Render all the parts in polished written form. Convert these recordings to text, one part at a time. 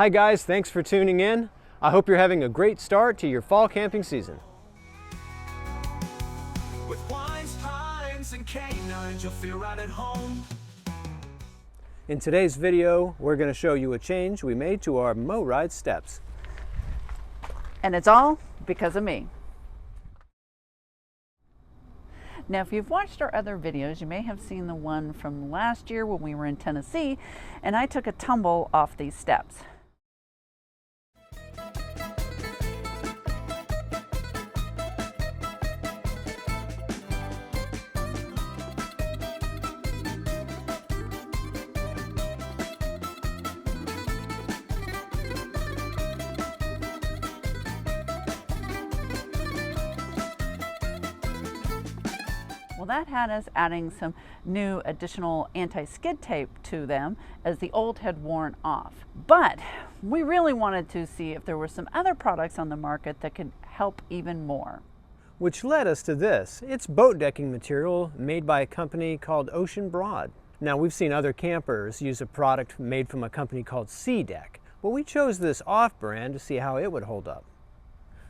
Hi guys, thanks for tuning in. I hope you're having a great start to your fall camping season. With wines, pines, and canines, you'll feel right at home. In today's video, we're going to show you a change we made to our MoRyde steps. And it's all because of me. Now, if you've watched our other videos, you may have seen the one from last year when we were in Tennessee, and I took a tumble off these steps. Well, that had us adding some new additional anti-skid tape to them as the old had worn off. But we really wanted to see if there were some other products on the market that could help even more. Which led us to this. It's boat decking material made by a company called OceanBroad. Now, we've seen other campers use a product made from a company called Sea Deck, but we chose this off-brand to see how it would hold up.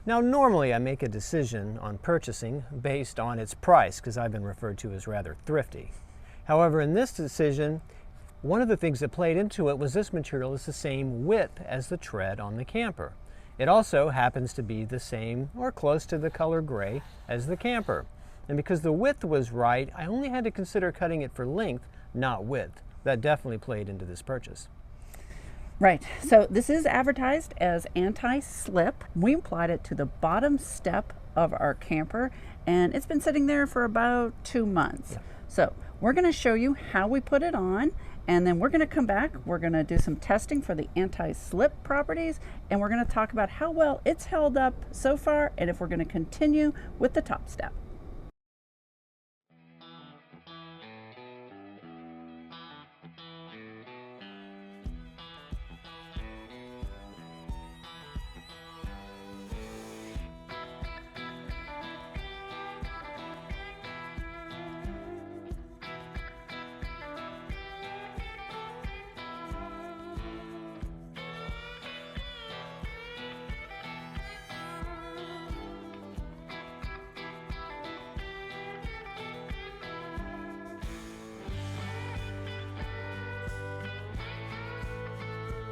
Now, normally I make a decision on purchasing based on its price because I've been referred to as rather thrifty. However, in this decision, one of the things that played into it was this material is the same width as the tread on the camper. It also happens to be the same or close to the color gray as the camper. And because the width was right, I only had to consider cutting it for length, not width. That definitely played into this purchase. Right, so this is advertised as anti-slip. We applied it to the bottom step of our camper, and it's been sitting there for about 2 months. Yeah. So we're going to show you how we put it on, and then we're going to come back. We're going to do some testing for the anti-slip properties, and we're going to talk about how well it's held up so far, and if we're going to continue with the top step.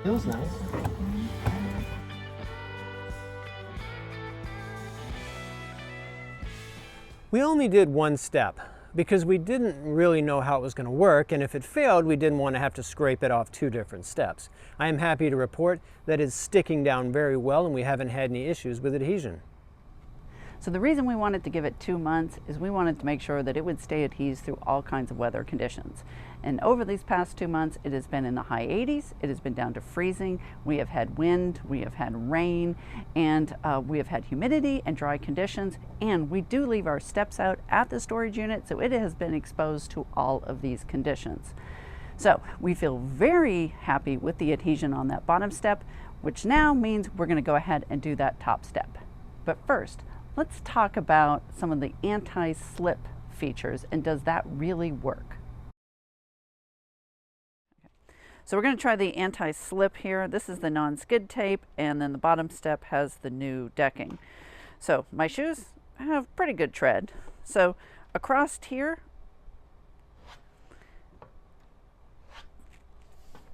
Feels nice. We only did one step because we didn't really know how it was going to work, and if it failed, we didn't want to have to scrape it off 2 different steps. I am happy to report that it's sticking down very well and we haven't had any issues with adhesion. So the reason we wanted to give it 2 months is we wanted to make sure that it would stay adhesed through all kinds of weather conditions. And over these past 2 months, it has been in the high 80s, it has been down to freezing, we have had wind, we have had rain, and we have had humidity and dry conditions, and we do leave our steps out at the storage unit, so it has been exposed to all of these conditions. So we feel very happy with the adhesion on that bottom step, which now means we're going to go ahead and do that top step. But first, let's talk about some of the anti-slip features, and does that really work? So we're going to try the anti-slip here. This is the non-skid tape, and then the bottom step has the new decking. So my shoes have pretty good tread. So across here,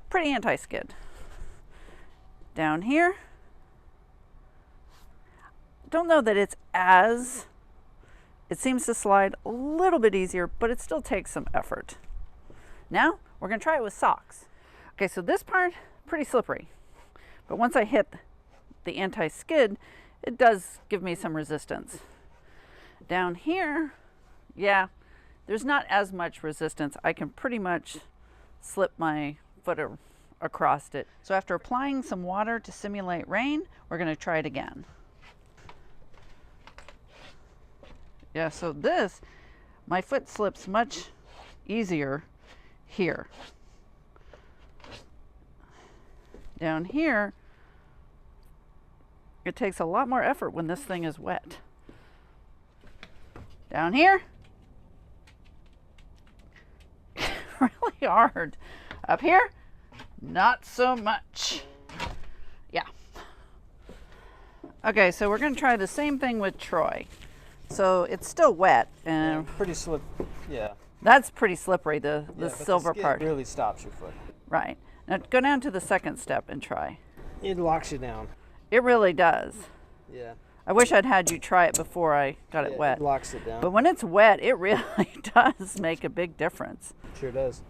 pretty anti-skid. Down here, don't know that it's as, it seems to slide a little bit easier, but it still takes some effort. Now we're going to try it with socks. Okay, so this part, pretty slippery, but once I hit the anti-skid, it does give me some resistance. Down here, yeah, there's not as much resistance. I can pretty much slip my foot across it. So after applying some water to simulate rain, we're going to try it again. Yeah, so this, my foot slips much easier here. Down here, it takes a lot more effort when this thing is wet. Down here, really hard. Up here, not so much. Okay, so we're gonna try the same thing with Troy. So it's still wet, and Pretty slip. Yeah. that's pretty slippery, the Yeah, but silver the skid part. really stops your foot. Right. Now go down to the second step and try. It locks you down. It really does. Yeah. I wish I'd had you try it before I got it wet. It locks it down. But when it's wet, it really does make a big difference. Sure does.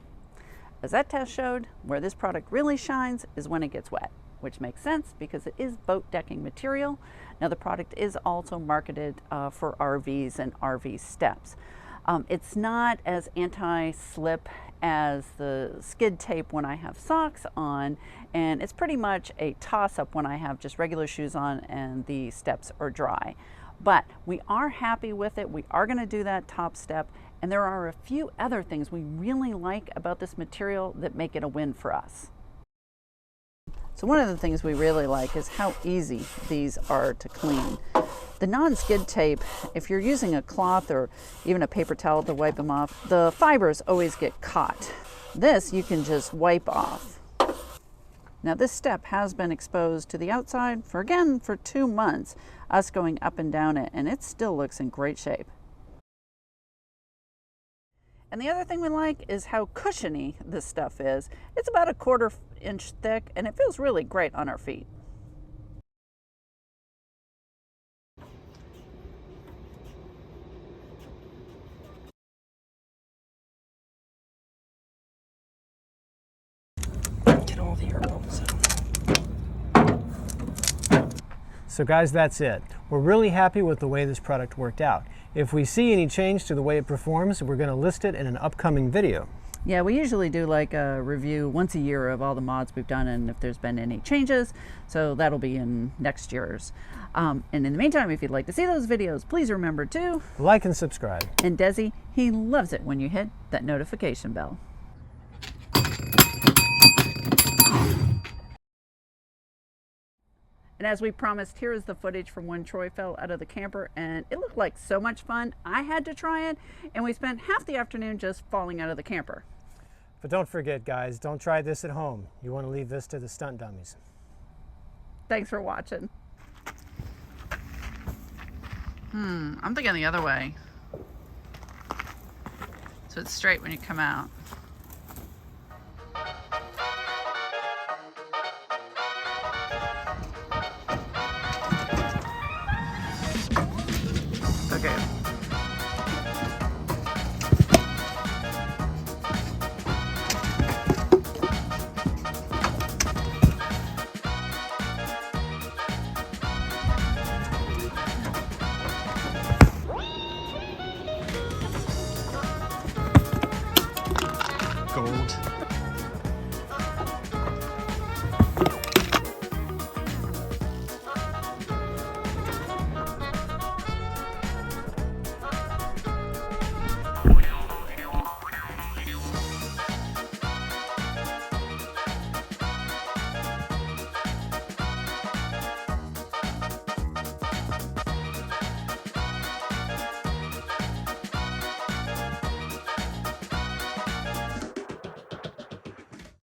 As that test showed, where this product really shines is when it gets wet, which makes sense because it is boat decking material. Now the product is also marketed for RVs and RV steps. It's not as anti-slip as the skid tape when I have socks on, and it's pretty much a toss-up when I have just regular shoes on and the steps are dry. But we are happy with it. We are going to do that top step, and there are a few other things we really like about this material that make it a win for us. So one of the things we really like is how easy these are to clean. The non-skid tape, if you're using a cloth or even a paper towel to wipe them off, the fibers always get caught. This you can just wipe off. Now this step has been exposed to the outside for 2 months, us going up and down it, and it still looks in great shape. And the other thing we like is how cushiony this stuff is. It's about 1/4 inch thick, and it feels really great on our feet. Get all the air bubbles out. So guys, that's it. We're really happy with the way this product worked out. If we see any change to the way it performs, we're going to list it in an upcoming video. Yeah, we usually do like a review once a year of all the mods we've done and if there's been any changes. So that'll be in next year's. And in the meantime, if you'd like to see those videos, please remember to Like and subscribe. And Desi, he loves it when you hit that notification bell. And as we promised, here is the footage from when Troy fell out of the camper, and it looked like so much fun. I had to try it, and we spent half the afternoon just falling out of the camper. But don't forget, guys, don't try this at home. You want to leave this to the stunt dummies. Thanks for watching. I'm thinking the other way. So it's straight when you come out. Okay. Gold.